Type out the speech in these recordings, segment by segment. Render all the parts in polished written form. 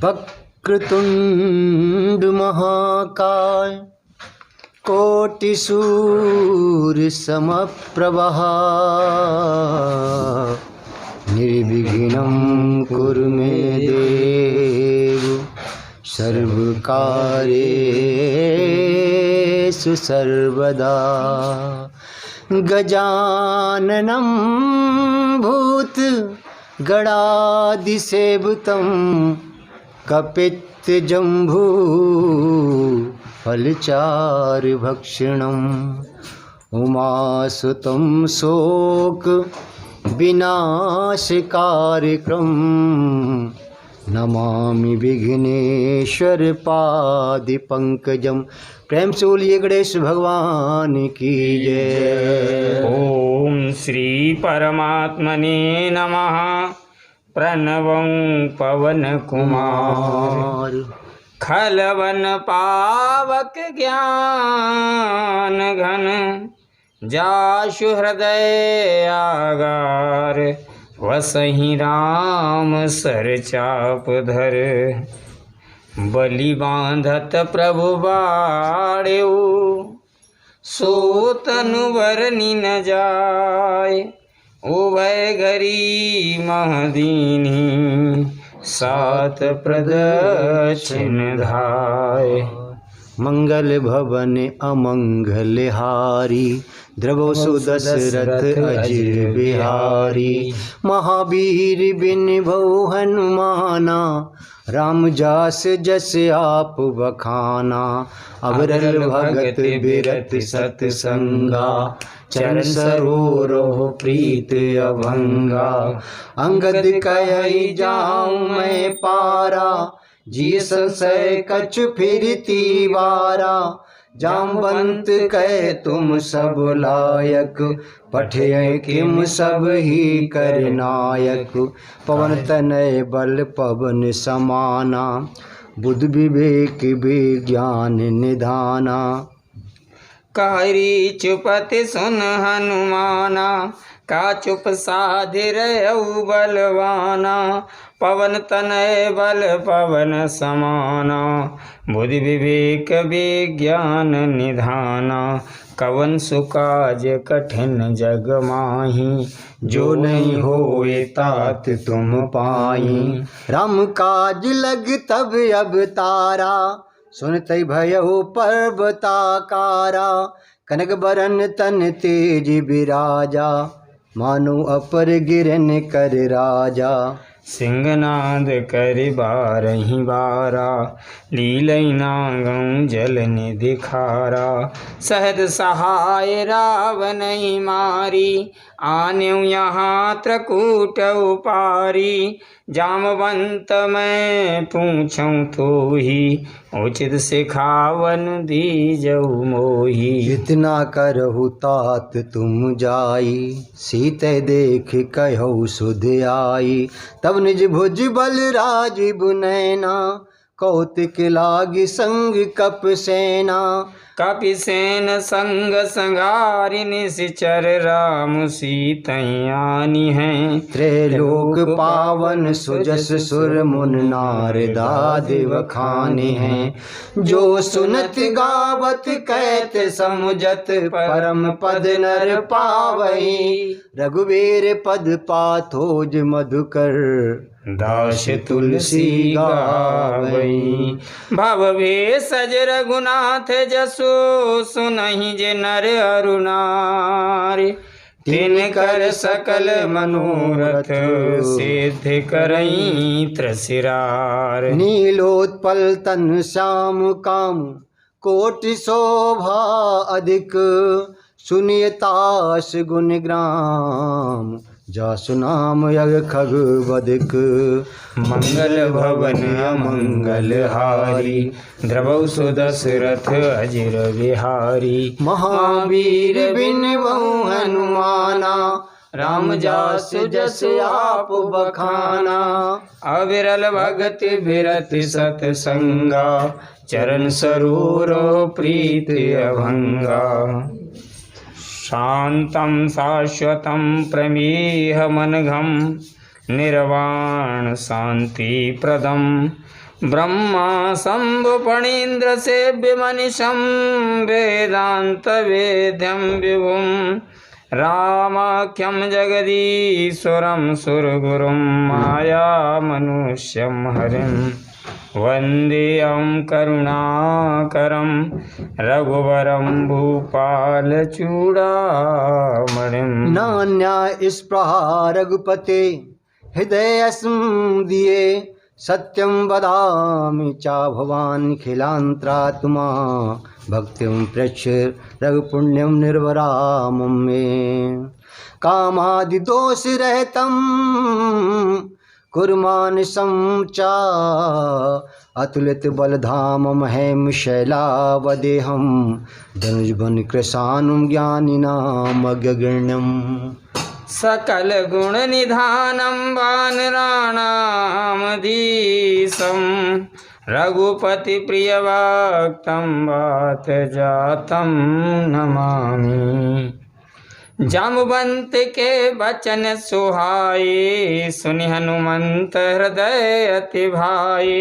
वक्रतुंड महाकाय कोटिसूर्य समप्रभः निर्विघ्नं कुरु मे देव सर्वकार्येषु सर्वदा। गजाननं भूतगणाधिसेवितं कपित्थजम्बू फलचारुभक्षणम् उमासुतं शोक विनाशकारकम् नमामि विघ्नेश्वर पादपंकजम। प्रेम से बोलिए गणेश भगवान की जय। ओम श्री परमात्मने नमः। प्रणवं पवन कुमार खलवन पावक ज्ञान घन जाशु हृदय आगार वसहि राम सर चाप धर बलि बांधत प्रभु बाड़ेऊ सो तनु बरनि न जाय उभय घरी महदीनी सात प्रदक्षिण धाय। मंगल भवन अमंगल हारी द्रवो सुदशरथ अजिर बिहारी महावीर बिन भौ हनुमाना राम जास जस आप बखाना अबरल भगत बिरत सतसंगा चरण सरोरह प्रीत अभंगा अंगद कहि जाऊं मैं पारा जी संशय कछु फिरती वारा जामवंत कह तुम सब लायक पठय किम सब ही कर नायक पवन तनय बल पवन समाना बुद्ध विवेक विज्ञान निधाना कहरी चुपति सुन हनुमाना का चुप साधिर बलवाना पवन तनय बल पवन समाना बुद्धि विवेक विज्ञान निधाना कवन सुकाज कठिन जग माही जो नहीं होए तात तुम पाई। राम काज लग तब अब तारा सुनते भयउ पर्वताकारा कनक बरन तन तेज बिराजा मानो अपर गिरन कर राजा सिंहनाद कर बारही बारा लीलई नागं जल निधि खारा सहद सहाय रावण मारी आन्यु यहाँ त्रकूट उपारी जामवंत मैं पूछूं तो ही उचित सिखावन दीजऊ मोही। इतना करहु तात तुम जाई सीते देख कहु सुध आई तब निज भुज बल राजीव नैना कौतिक लागी संग कप सेना कपि सेन संग संगारि निश्चर राम सीतयानी हैं त्रैलोक पावन सुजस सुर मुन नारदादिव खाने हैं जो सुनत गावत कहत समुझत परम पद नर पावई रघुवीर पद पाथोज मधुकर दास तुलसी गावई। भव भेषज रघुनाथ जसो सुनहि जे नर अरुणारि तिन कर सकल मनोरथ सिद्ध करई त्रसिरार। नीलोत्पल तन श्याम काम कोटि शोभा अधिक सुनियतास गुण ग्राम जासु नाम यग खग बदिक। मंगल भवन अमंगल हारी द्रवौ सुदशरथ अजिर बिहारी महावीर बिन बहु हनुमाना राम जास जस आप बखाना अविरल भगत बिरत सतसंगा चरण सरोरो प्रीत अभंगा। शांतं शाश्वतं प्रमेह मनघम निर्वाण शांति प्रदम ब्रह्मा शंभु फणीन्द्र सेव्य मनीषम वेदांत वेद्यम विभुम रामाख्यम जगदीश्वरम सुरगुरुम माया मनुष्यम हरिम वंदेयं करुणाकरं रघुवरं भूपालचूडामणिं। नान्या स्पृहा रघुपते हृदयस्म दिए सत्यं वदामि चा भवान् खिलांतरात्मा भक्तिं प्रच्छ रघुपुण्यं निर्वरामं मे कामादि दोष रहतं कुर्मानसं चा अतुलित बलधामं हेम शैलावदेहं धनुजबन कृशानुं ज्ञानिनामग्रगण्यं सकल गुण निधानं वानराणामधीशं रघुपति प्रियभक्तं वातजातं नमामि। जाम्बवंत के बचन सुहाए सुनि हनुमंत हृदय अति भाए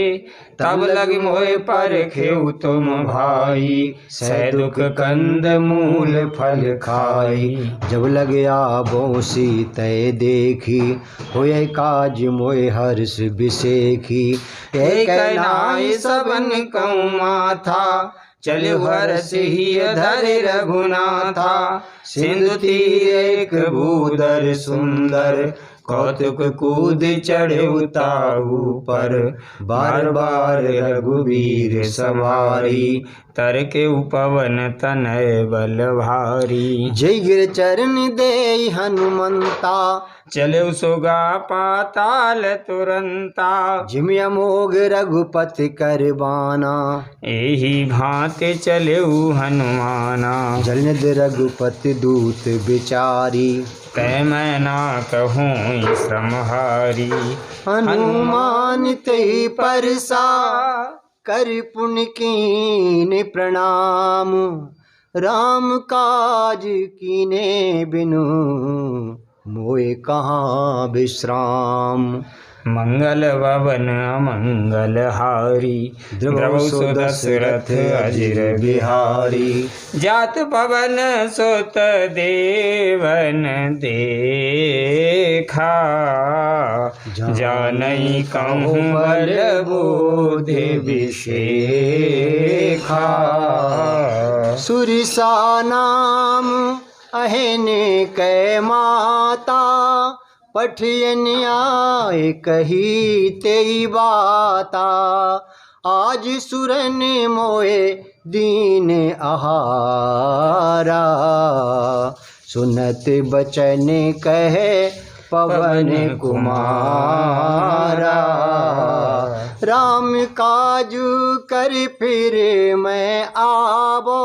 तब लग मोह पर खेऊ तुम भाई सह दुख कंद मूल फल खाई जब लग आबो सीतय देखी होय काज मोय हर्ष बिसेखी एक नाई सबन कहूँ माथा चले हर्ष ही धर रघुनाथा सिंधु तीर एक भूधर सुंदर कौतुक कूद चढ़े उताऊ पर बार बार रघुवीर सवारी तर के उपवन तनय बल भारी जय गिर चरण दे हनुमंता चले सुगा पाताल तुरंता जिम अमोघ रघुपति करबाना एही भांति चले हनुमाना जलनिध रघुपति दूत बिचारी तै मैं ना कहूँ श्रमहारी हनुमान तेहि परसा कर पुण्य कीन प्रणाम राम काज कीने बिनु मोए कहाँ विश्राम मंगल भवन मंगल हारी द्रवसु दशरथ अजिर बिहारी जात पवन सुत देवन देखा जानई कहूँ बल बोधि विशेखा सुरिसा नाम अहने कै माता पठियन आए कही तेई बाता आज सुरन मोए दीन आहारा सुनत बचन कहे पवन कुमारा राम काजू कर फिर मैं आवो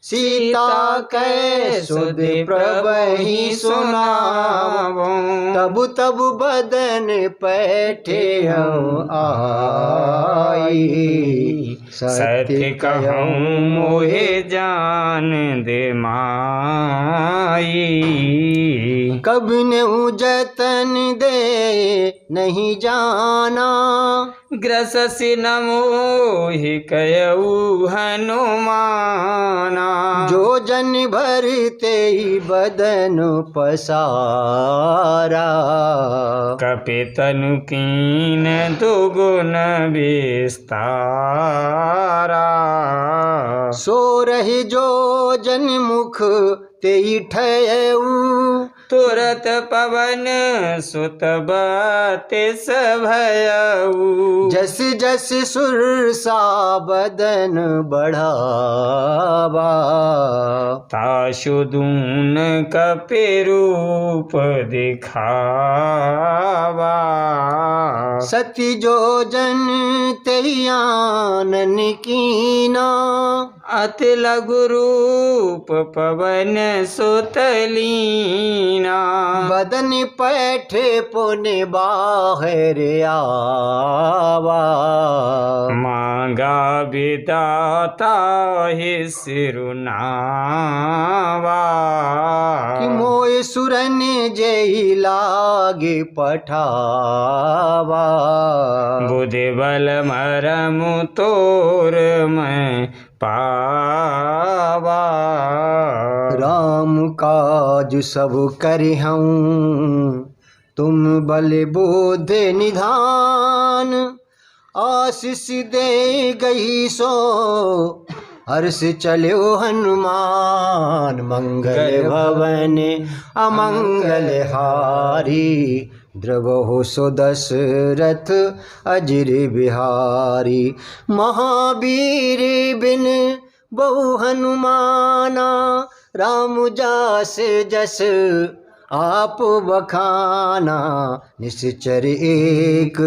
सीता कै सुध प्रभहि सुनावो तब तब बदन पैठे आई सत्य कहूँ मोहे जान दे माई कब नेऊ जतन दे नहीं जाना ग्रससि न मोहि कयऊ हनुमाना जो जन भरते ही बदन पसारा कपि तनु कीन दुगुन विस्तारा सो रही जो जन मुख तेई ठयऊ तुरत पवन सुत बतिस भयऊ जस जस सुरसा बदन बढ़ावा ताशु दून कपि रूप दिखावा सती जो जन तेयानन कीना अति लघु रूप पवन सुतलीना बदन पैठे पुने बाहर आवा मांगा विदाता ही सिरुनावा कि मोय सुरन जय लाए आगे पठावा। बुद्धि बल मरम तोर मैं पावा। राम काज सब करिहऊँ तुम बल बुद्धि निधान। आशीष दे गई सो हर्ष चलो हनुमान। मंगल भवन अमंगल हारी द्रवहु सो दशरथ अजिर बिहारी। महावीर बिन बहु हनुमाना राम जास जस आप बखाना। निश्चर एक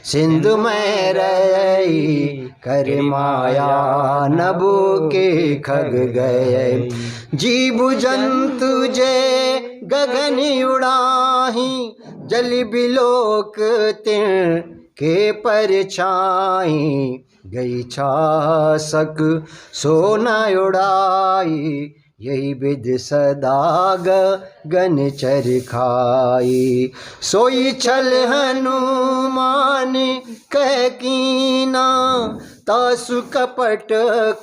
सिंधु में रही कर माया नभो के खग गए। जीव जंतु जय गगन उड़ाही जल बिलोक तिन के परछाई। गई छासक सोना उड़ाई यही विध सदा गगन चरखाई। सोई छल हनुमान कह कीना तासु कपट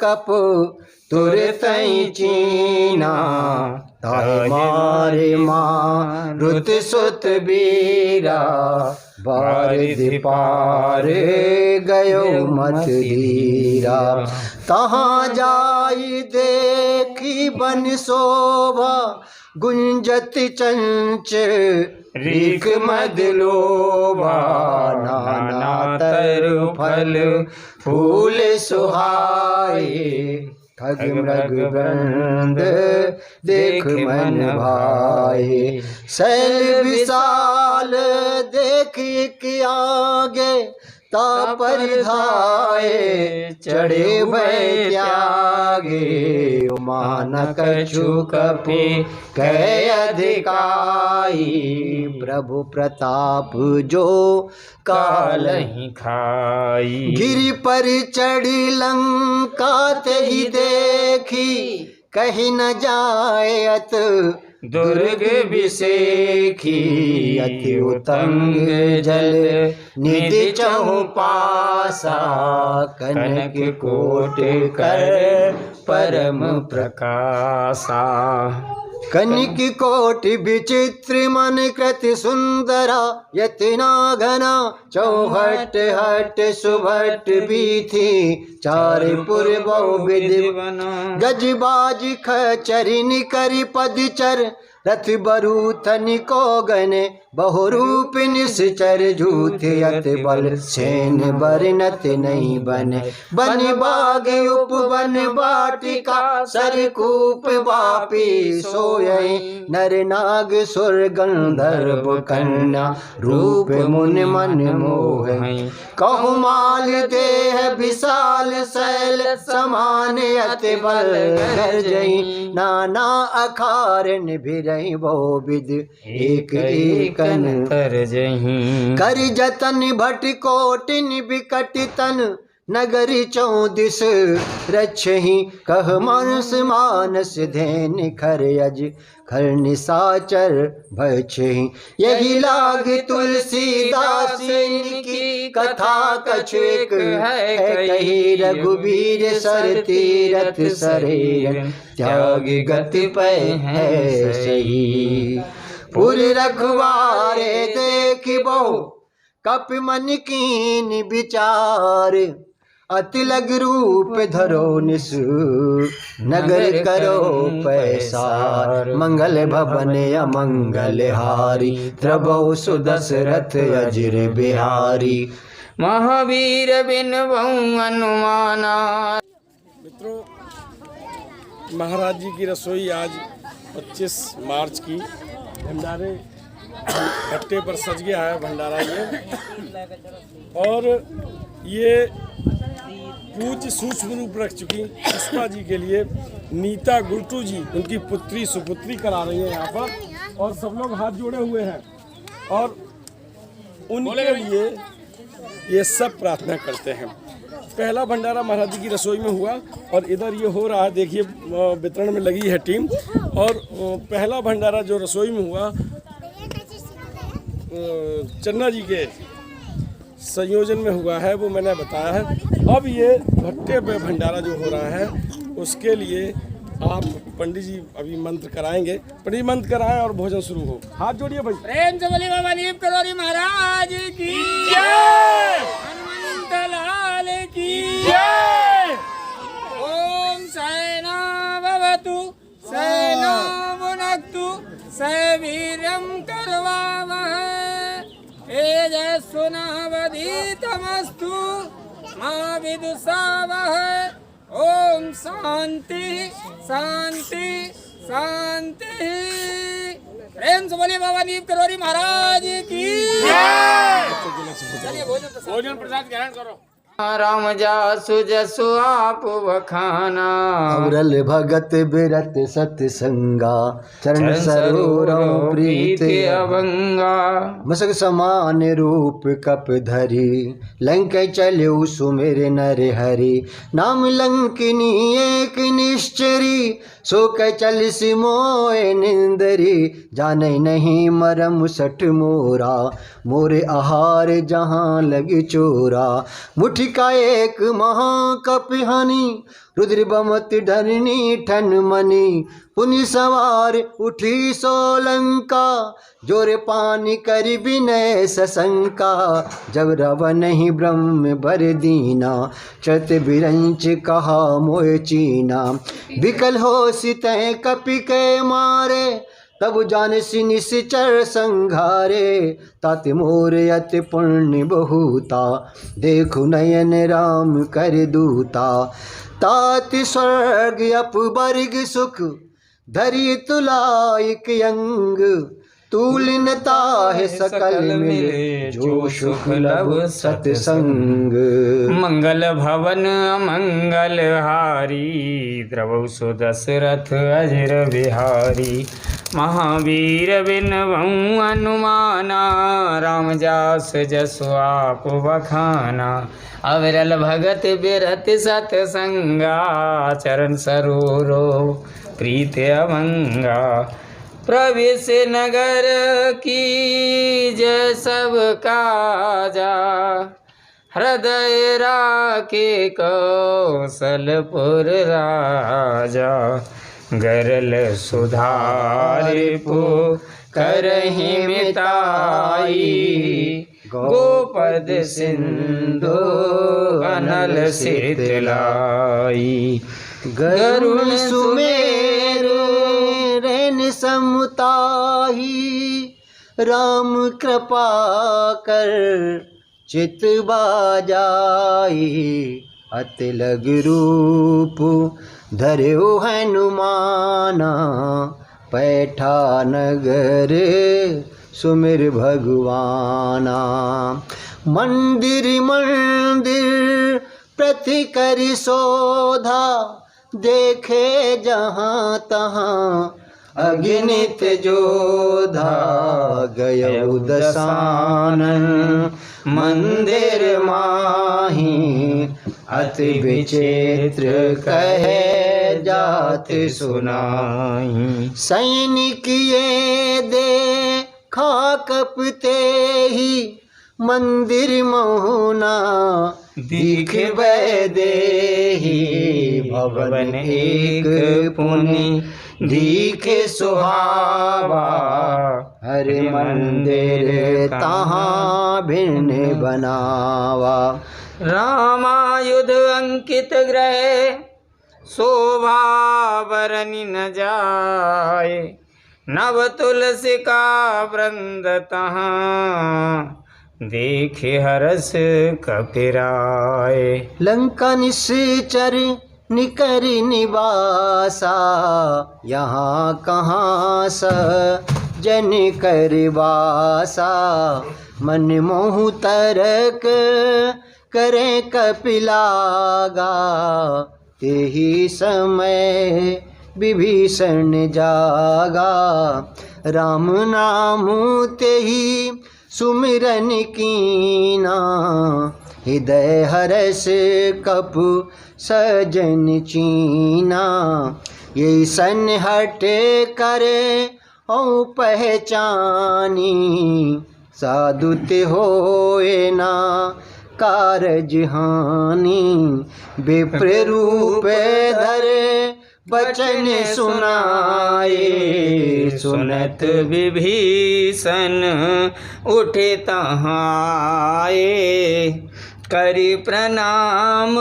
कप तुरत चीना। ताहि मारे मारुत सुत बीरा बारिधि पार गयो मत धीरा। तहाँ जाई देखी बन शोभा गुंजत चंच रीख मद लोभा। नाना तरु फल फूल सुहाए खग मृग वृंद देख मन भाए। शैल विशाल देख के आगे तापर धाये चढ़े भय त्यागे। मान कछु कपि कै अधिकाई प्रभु प्रताप जो कालहि खाई। गिरि पर चढ़ी लंका ते ही देखी कहीं न जाए अत दुर्ग बिसेखी। अति उतंग जल निधि चहु पासा कनक कोट कर परम प्रकाशा। कनिक कोट विचित्र मन कृति सुंदरा यतना घना। चौहट हट सुभट बीथी चारपुर बहुविध गजबाज खचरिन करि पदचर। रथ बरूथन को गने बहुरूप निश्चर झूठ अत बल सेन बरनत नहीं बने। बन बाग उपवन वाटिका सरकूप वापी सोये। नर नाग सुर गंधर्व कन्या रूप मुन मन मोहे। कहु माल देह विशाल शैल समान अति बल गर्जई। नाना अखारन भिरई बहु विध एक एकन तरजहि। कर जतन भट कोटिन बिकट तन नगरी चौदिस रक्षहि। कह मानस मानस धैन खर अज खर निसाचर भक्षहि। यही लाग तुलसीदास की कथा कछु एक है कही। रघुबीर सर तीरथ सरे त्याग गति पै है सही। पुर रखवारे देख बहु कप मन कीन विचार। अति लग रूप धरो निसु नगर करो पैसार। मंगल भवन अमंगल हारी द्रवहु सु दशरथ अजिर बिहारी। महावीर बिन बहु हनुमाना। मित्रों, महाराज जी की रसोई आज 25 मार्च की भंडारे भट्टे पर सज गया है भंडारा ये। और ये पूज्य सूक्ष्म रूप रख चुकी पुष्पा जी के लिए नीता गुर्टू जी उनकी पुत्री सुपुत्री करा रही है यहाँ पर। और सब लोग हाथ जोड़े हुए हैं और उनके लिए ये सब प्रार्थना करते हैं। पहला भंडारा महाराज जी की रसोई में हुआ और इधर ये हो रहा है, देखिए वितरण में लगी है टीम। और पहला भंडारा जो रसोई में हुआ चन्ना जी के संयोजन में हुआ है वो मैंने बताया है। अब ये भट्टे पे भंडारा जो हो रहा है उसके लिए आप पंडित जी अभी मंत्र कराएंगे। पंडित जी मंत्र कराएं और भोजन शुरू हो। हाथ जोड़िए भाई। प्रेम से बोलिए बाबा नीम करोड़ी महाराज की जय, हनुमंत लाल की जय। ओम सहना भवतु सहना भुनक्तु सवीर्यं करवावहै तेजस्विनावधीतमस्तु मा विदुषावहै। ओम शांति शांति शांति। प्रेम से बोलिए बाबा नीम करोड़ी महाराज की चलिए भोजन प्रसाद ग्रहण करो। राम जासु जसु आप बखाना, अवरल भगत बिरत सतसंगा, चरण सरोवरों प्रीत अभंगा। मसक समान रूप कप धरी, लंक चलो सुमिर नर हरि। नाम लंकिनी एक निश्चरी, सो क चल सिमोए निंदरी। जाने नहीं मरम सठ मोरा, मोरे आहार जहाँ लगी चोरा। मुठी का एक महाकपिहानी, रुद्र बमत धरनी ठन मनी। पुनि सवार उठी सोलंका, जोरे पानी कर विनय सशंका। जब रावण ही ब्रह्म बर दीना, चत बिरंच कहा मोह चीना। विकल हो सितह कपि के मारे, तब जान सी निश्चर संघारे। तात मोर अति पुण्य बहुता, देखु नयन राम कर दूता। तात स्वर्ग अपवर्ग सुख, धरि तुलाइक अंग। तूलिनता है सकल मिले, जो सुख लब सतसंग। मंगल भवन मंगल हारी, द्रवौ सु दशरथ अजर बिहारी। महावीर बिनवऊँ हनुमाना, राम जास जसु आप बखाना। अविरल भगत बिरत सतसंगा, चरण सरोरो प्रीत अभंगा। प्रवेश नगर की जय सब काजा, हृदय राखे कौशलपुर राजा। गरल सुधार पो करहि मिताई, गोपद सिंधु अनल शीतलाई। गरुण सुमेरु रैन समुताही, राम कृपा कर चित बाजाई। अति लग रूप धर्यो हनुमाना, पैठा नगर सुमिर भगवाना। मंदिर मंदिर प्रति कर शोधा, देखे जहाँ तहाँ अगणित जोधा। गयौ दसानन मंदिर माही, अति विचित्र कहे जात सुनाई। सैनिक ये देखा कपते ही, मंदिर मोहना दीख देही। भवन एक पुनि दीखे सुहावा, हरि मंदिर तहाँ भिन्न बनावा। रामायुध अंकित ग्रह, शोभा बरनि न जाए। नव तुलसी का वृंद तहाँ, देखे हरस कपिराए। लंका निश्चर निकर निवासा, यहाँ कहाँ स जन करवासा। मन मोह तरक करे कपिलागा, तेहि समय विभीषण जागा। राम नाम तेहि सुमिरन कीना, हृदय हरस कपु सजन चीना। ये सन हट करे औ पहचानी, साधुत होए ना कारज हानि। विप्र रूप धरे बचन सुनाए, सुनत विभीषण उठे तहाए। करि प्रणाम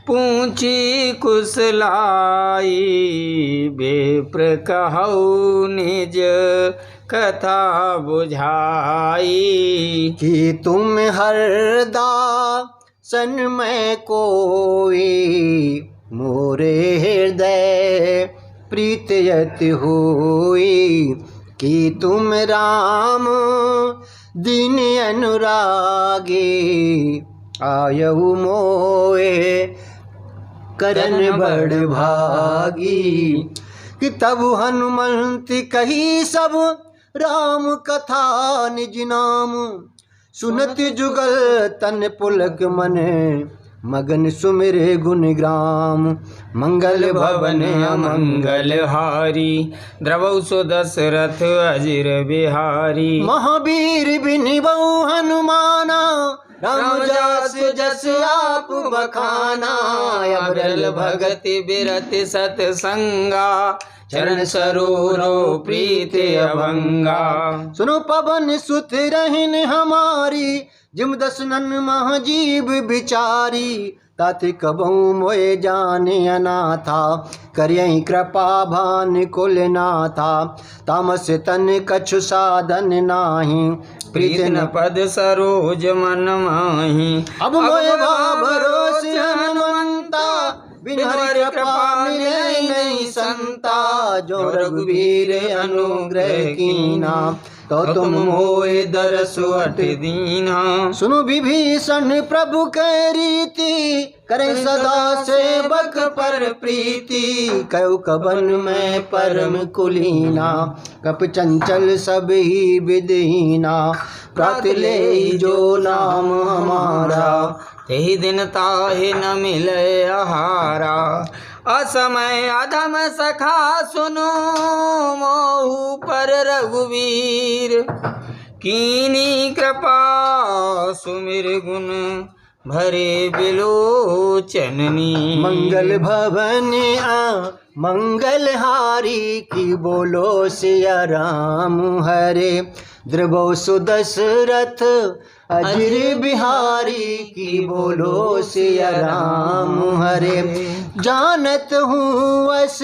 पूछी कुशलाई, विप्र कहौ निज कथा बुझाई। कि तुम हरदासन में कोई, मोरे हृदय प्रीतयति होई। कि तुम राम दीन अनुरागे, आयहु मोए करन बड़ भागी। कि तब हनुमंत कही सब राम कथा निज नाम। सुनत जुगल तन पुलक मन, मगन सुमिरे गुणग्राम। मंगल भवन अमंगल हारी, द्रवौ सो दशरथ अजिर बिहारी। महावीर बिनिबऊ हनुमाना, राम जास जस आप बखाना। अबरल भगति बिरति सतसंगा, चरण सरोरो प्रीति अभंगा। सुनो पवन सुत रहन हमारी, जिम दसनन महाजीव बिचारी। ताति कबहु मोए जाने अनाथा, करियहि कृपा भान कुल नाथा। तामस तन कछु साधन नाही, प्रीत न पद सरोज मन माही। अब मोए भरोस हनुमंता, बिन हरि कृपा मिले नहीं संता। जो रघुवीर अनुग्रह कीना, तो तुम मोए दरसु अट दीना। सुनो विभीषण प्रभु के रीति, करे सदा सेवक पर प्रीति। कयो कबन में परम कुलीना, कप चंचल सब ही विदहीना। प्रात ले जो नाम हमारा, यही दिन ताहि न मिले आहारा। असमय अधम सखा सुनो, मोहु पर रघुवीर। कीनी कृपा सुमिर गुण, भरे बिलोचननी। मंगल भवन मंगल हारी, की बोलो सिया राम हरे। द्रवौ सुदशरथ अजिर बिहारी, की बोलो सिया राम हरे। जानत हूँ वस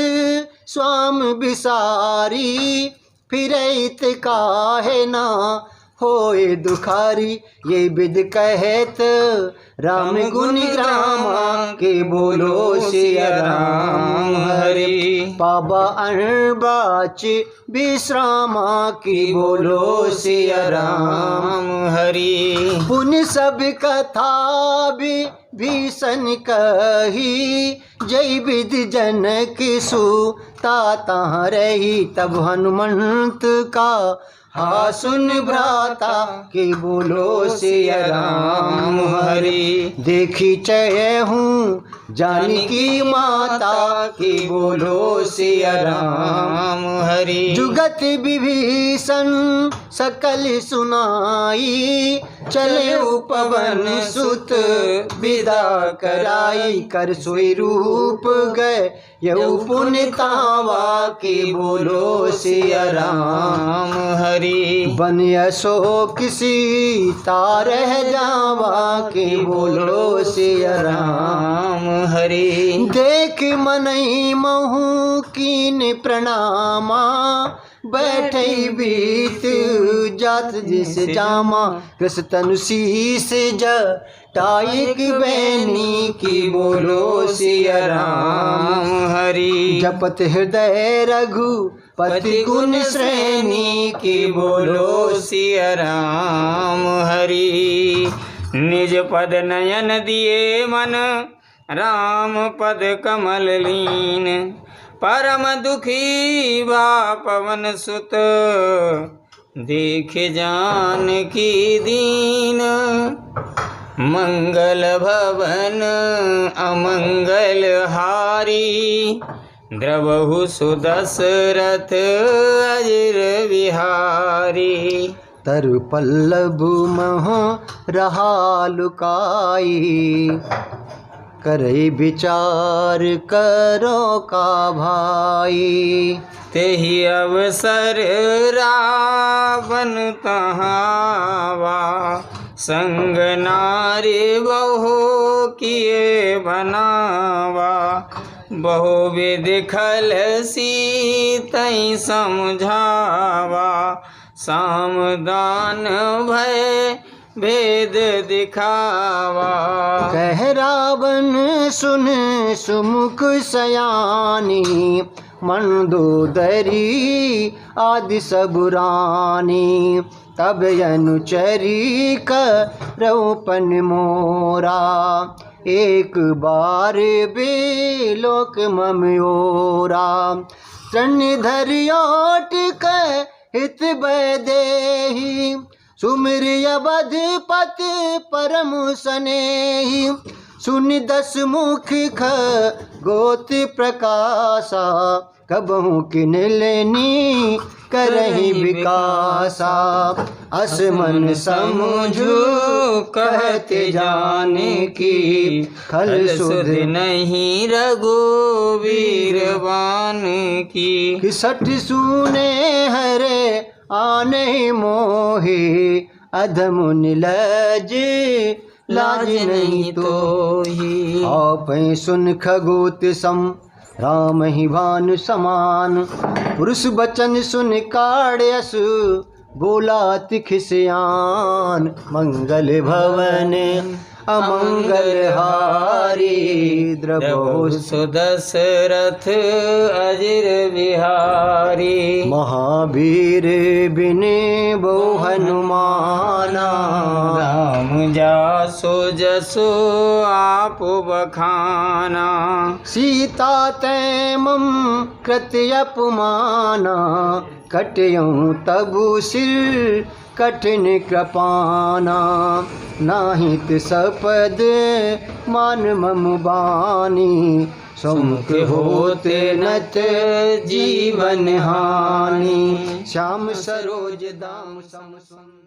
स्वाम बिसारी, फिरैत काहे ना होए दुखारी। ये विद कहत राम गुण ग्रामा, के बोलो सिया राम हरि। पाबा अणबाच विश्रामा, की बोलो सिया राम हरि। पुन सब कथा भीषण कही, जय विद जनक सुता तहाँ रही। तब हनुमंत का हा सुन भ्राता, के बोलो सिया राम हरि। देखी चय हूँ जानकी माता, के बोलो सिया राम हरि। जुगत विभीषण सकल सुनाई, चले उपवन सुत विदा कराई। कर सोई रूप गए यऊ पुण्य तावा, के बोलो सिया राम हरि। बन अशोक सीता रह जावा, के बोलो सिया राम हरि। देख मनई महु कीन प्रणामा, बैठे बीत जात जिस जामा। कृष्ण तनु शीस जटायक बैनी, की बोलो सिया राम हरि। जपत हृदय रघुपति गुण श्रेणी, की बोलो सिया राम हरि। निज पद नयन दिए मन, राम पद कमल लीन। परम दुखी बा पवन सुत, देख जानकी दीन। मंगल भवन अमंगल हारी, द्रवहु सुदशरथ अजिर बिहारी। तरु पल्लव मह रहा लुकाई, करई विचार करो का भाई। तेहि अवसर रावण तहावा, संग नारी बहु किए बनावा। बहुविध खल सीतई समझावा, सामदान भय भेद दिखावा। कह रावण सुन सुमुख सयानी, मंदोदरी आदि सब रानी। तब अनुचरी करौपन मोरा, एक बार बेलोक ममयोरा। धरियोट हित बैदेही, सुमिर अवधपति परम सनेही। सुनि 10 मुख खगोत प्रकाशा, कबहु किन लेनी करहि विकासा। असमन समझू कहते जाने की, खल सुध नहीं रघुवीरवान की। सठ सूने हरे आने मोहे, अधमुन लज लाज नहीं तोहि। आप सुन खगोत सम राम ही भानु समान, पुरुष बचन सुन काढ़यस बोला तिखिसयान। मंगल भवन अमंगल हारी, द्रवो सुदशरथ अजिर बिहारी। महावीर बिने बहु हनुमाना, राम जासो जसो आप बखाना। सीता तैमम कृत्य अपमाना, कटयऊँ तबु सिर कठिन कृपाना। नाहित सपद मान मम बानी, सुमुख होते नत जीवन हानि। श्याम सरोज दाम सम सुंदर।